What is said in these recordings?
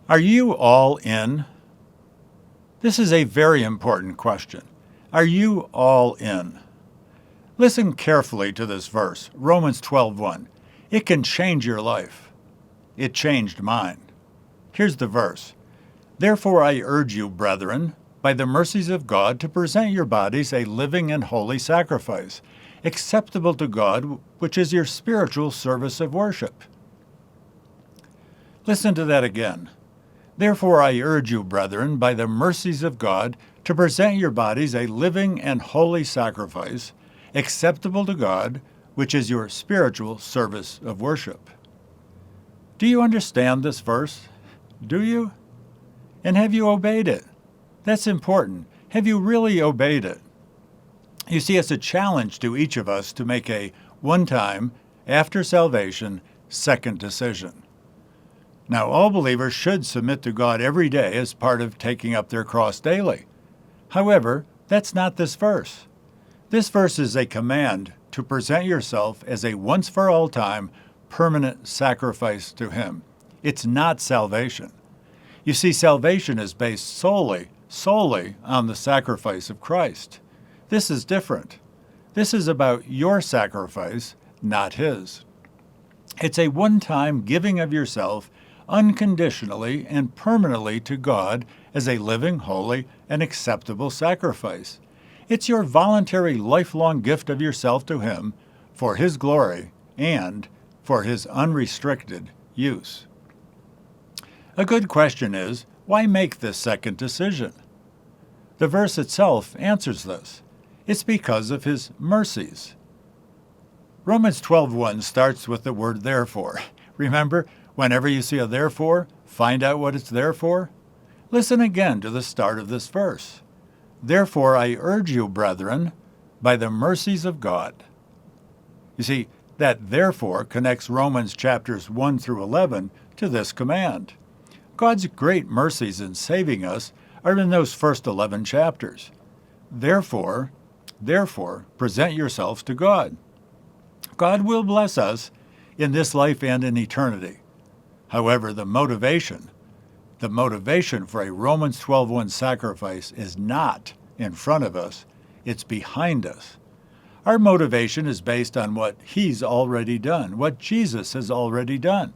Are you all in? This is a very important question. Are you all in? Listen carefully to this verse, Romans 12:1. It can change your life. It changed mine. Here's the verse. Therefore I urge you, brethren, by the mercies of God, to present your bodies a living and holy sacrifice, acceptable to God, which is your spiritual service of worship. Listen to that again. Therefore I urge you, brethren, by the mercies of God, to present your bodies a living and holy sacrifice, acceptable to God, which is your spiritual service of worship. Do you understand this verse? Do you? And have you obeyed it? That's important. Have you really obeyed it? You see, it's a challenge to each of us to make a one-time, after salvation, second decision. Now, all believers should submit to God every day as part of taking up their cross daily. However, that's not this verse. This verse is a command to present yourself as a once-for-all time, permanent sacrifice to Him. It's not salvation. You see, salvation is based solely on the sacrifice of Christ. This is different. This is about your sacrifice, not His. It's a one-time giving of yourself unconditionally and permanently to God as a living, holy, and acceptable sacrifice. It's your voluntary lifelong gift of yourself to Him for His glory and for His unrestricted use. A good question is, why make this second decision? The verse itself answers this. It's because of His mercies. Romans 12:1 starts with the word therefore. Remember, whenever you see a therefore, find out what it's there for. Listen again to the start of this verse. Therefore I urge you, brethren, by the mercies of God. You see, that therefore connects Romans chapters 1 through 11 to this command. God's great mercies in saving us are in those first 11 chapters. Therefore, present yourselves to God. God will bless us in this life and in eternity. However, the motivation for a Romans 12:1 sacrifice is not in front of us, it's behind us. Our motivation is based on what He's already done, what Jesus has already done.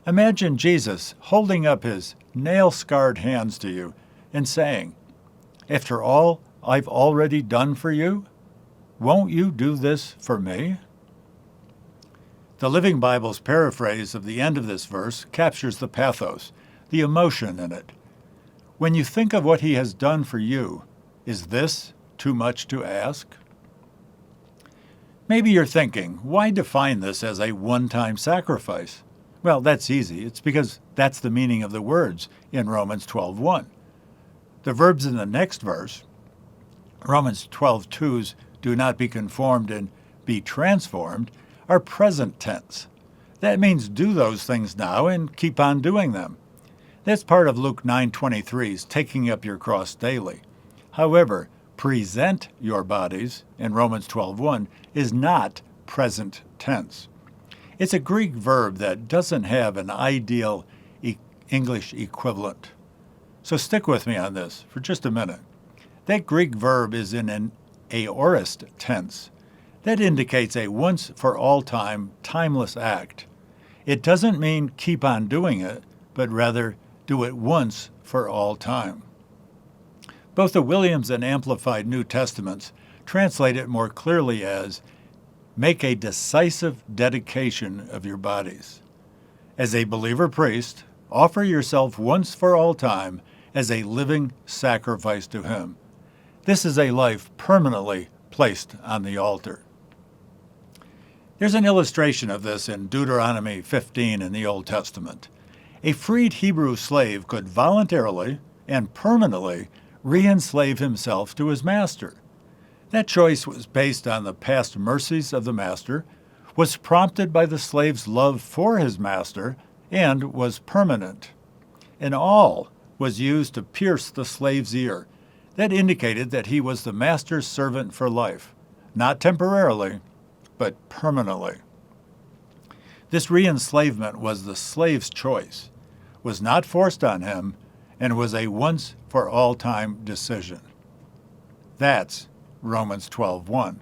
Imagine Jesus holding up His nail-scarred hands to you and saying, after all I've already done for you, won't you do this for me? The Living Bible's paraphrase of the end of this verse captures the pathos, the emotion in it. When you think of what He has done for you, is this too much to ask? Maybe you're thinking, why define this as a one-time sacrifice? Well, that's easy. It's because that's the meaning of the words in Romans 12:1. The verbs in the next verse, Romans 12:2's do not be conformed and be transformed, are present tense. That means do those things now and keep on doing them. That's part of Luke 9:23's taking up your cross daily. However, present your bodies in Romans 12:1 is not present tense. It's a Greek verb that doesn't have an ideal English equivalent. So stick with me on this for just a minute. That Greek verb is in an aorist tense. That indicates a once-for-all-time, timeless act. It doesn't mean keep on doing it, but rather do it once for all time. Both the Williams and Amplified New Testaments translate it more clearly as make a decisive dedication of your bodies. As a believer priest, offer yourself once for all time as a living sacrifice to Him. This is a life permanently placed on the altar. There's an illustration of this in Deuteronomy 15 in the Old Testament. A freed Hebrew slave could voluntarily and permanently re-enslave himself to his master. That choice was based on the past mercies of the master, was prompted by the slave's love for his master, and was permanent. And all was used to pierce the slave's ear. That indicated that he was the master's servant for life, not temporarily, but permanently. This re-enslavement was the slave's choice. was not forced on him, and was a once-for-all-time decision. That's Romans 12:1.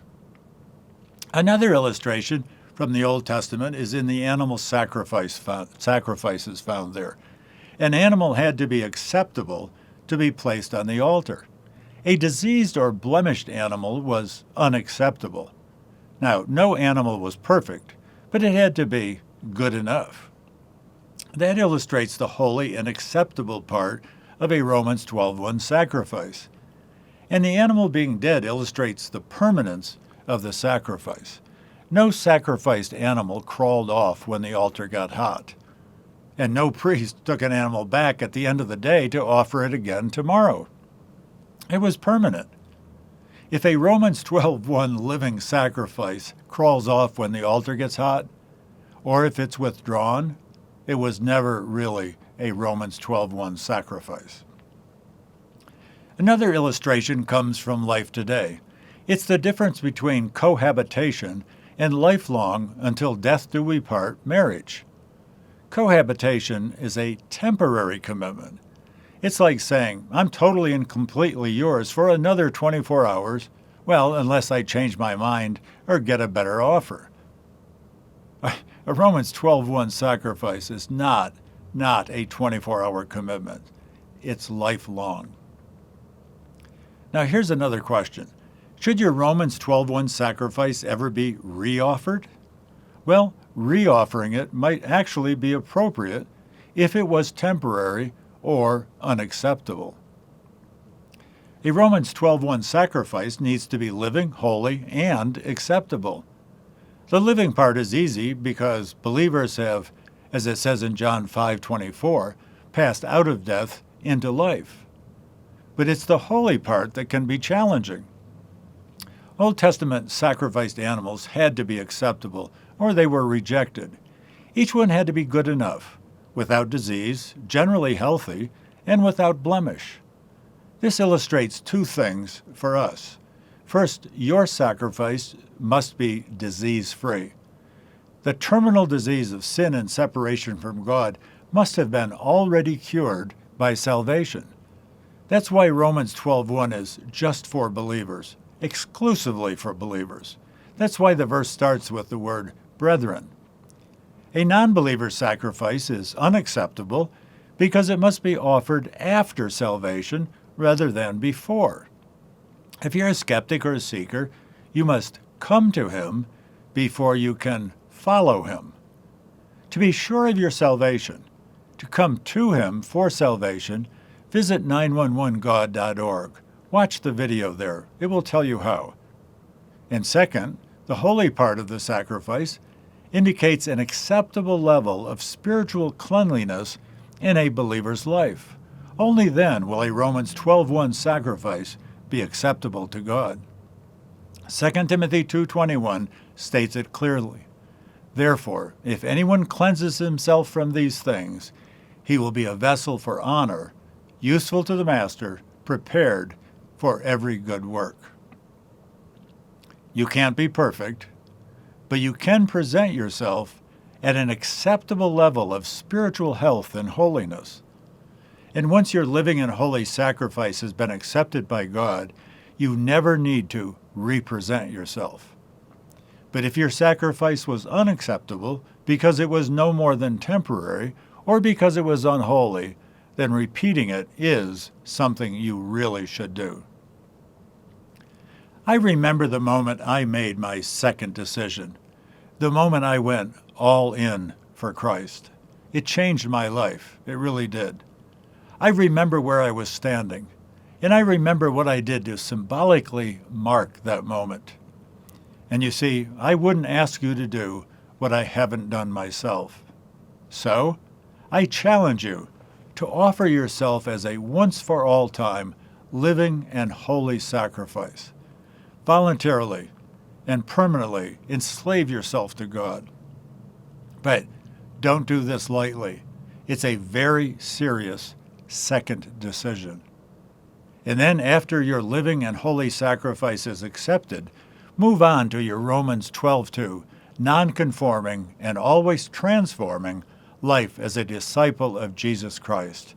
Another illustration from the Old Testament is in the animal sacrifices found there. An animal had to be acceptable to be placed on the altar. A diseased or blemished animal was unacceptable. Now, no animal was perfect, but it had to be good enough. That illustrates the holy and acceptable part of a Romans 12:1 sacrifice. And the animal being dead illustrates the permanence of the sacrifice. No sacrificed animal crawled off when the altar got hot, and no priest took an animal back at the end of the day to offer it again tomorrow. It was permanent. If a Romans 12:1 living sacrifice crawls off when the altar gets hot, or if it's withdrawn, it was never really a Romans 12:1 sacrifice. Another illustration comes from life today. It's the difference between cohabitation and lifelong, until death do we part, marriage. Cohabitation is a temporary commitment. It's like saying, I'm totally and completely yours for another 24 hours, well, unless I change my mind or get a better offer. A Romans 12:1 sacrifice is not a 24-hour commitment. It's lifelong. Now here's another question. Should your Romans 12:1 sacrifice ever be reoffered? Well, reoffering it might actually be appropriate if it was temporary or unacceptable. A Romans 12:1 sacrifice needs to be living, holy, and acceptable. The living part is easy because believers have, as it says in John 5:24, passed out of death into life. But it's the holy part that can be challenging. Old Testament sacrificed animals had to be acceptable, or they were rejected. Each one had to be good enough, without disease, generally healthy, and without blemish. This illustrates two things for us. First, your sacrifice must be disease-free. The terminal disease of sin and separation from God must have been already cured by salvation. That's why Romans 12:1 is just for believers, exclusively for believers. That's why the verse starts with the word brethren. A non-believer's sacrifice is unacceptable because it must be offered after salvation rather than before. If you're a skeptic or a seeker, you must come to him before you can follow him. To be sure of your salvation, to come to him for salvation, visit 911god.org. Watch the video there. It will tell you how. And second, the holy part of the sacrifice indicates an acceptable level of spiritual cleanliness in a believer's life. Only then will a Romans 12:1 sacrifice be acceptable to God. 2 Timothy 2:21 states it clearly. Therefore, if anyone cleanses himself from these things, he will be a vessel for honor, useful to the master, prepared for every good work. You can't be perfect, but you can present yourself at an acceptable level of spiritual health and holiness. And once your living and holy sacrifice has been accepted by God, you never need to represent yourself. But if your sacrifice was unacceptable because it was no more than temporary or because it was unholy, then repeating it is something you really should do. I remember the moment I made my second decision, the moment I went all in for Christ. It changed my life. It really did. I remember where I was standing, and I remember what I did to symbolically mark that moment. And you see, I wouldn't ask you to do what I haven't done myself. So, I challenge you to offer yourself as a once-for-all time living and holy sacrifice. Voluntarily and permanently enslave yourself to God. But don't do this lightly. It's a very serious second decision. And then after your living and holy sacrifice is accepted, move on to your Romans 12:2, non-conforming and always transforming life as a disciple of Jesus Christ,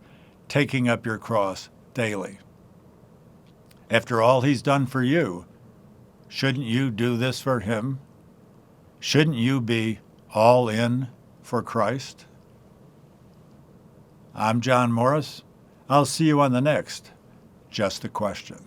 taking up your cross daily. After all he's done for you, shouldn't you do this for him? Shouldn't you be all in for Christ? I'm John Morris. I'll see you on the next Just a Question.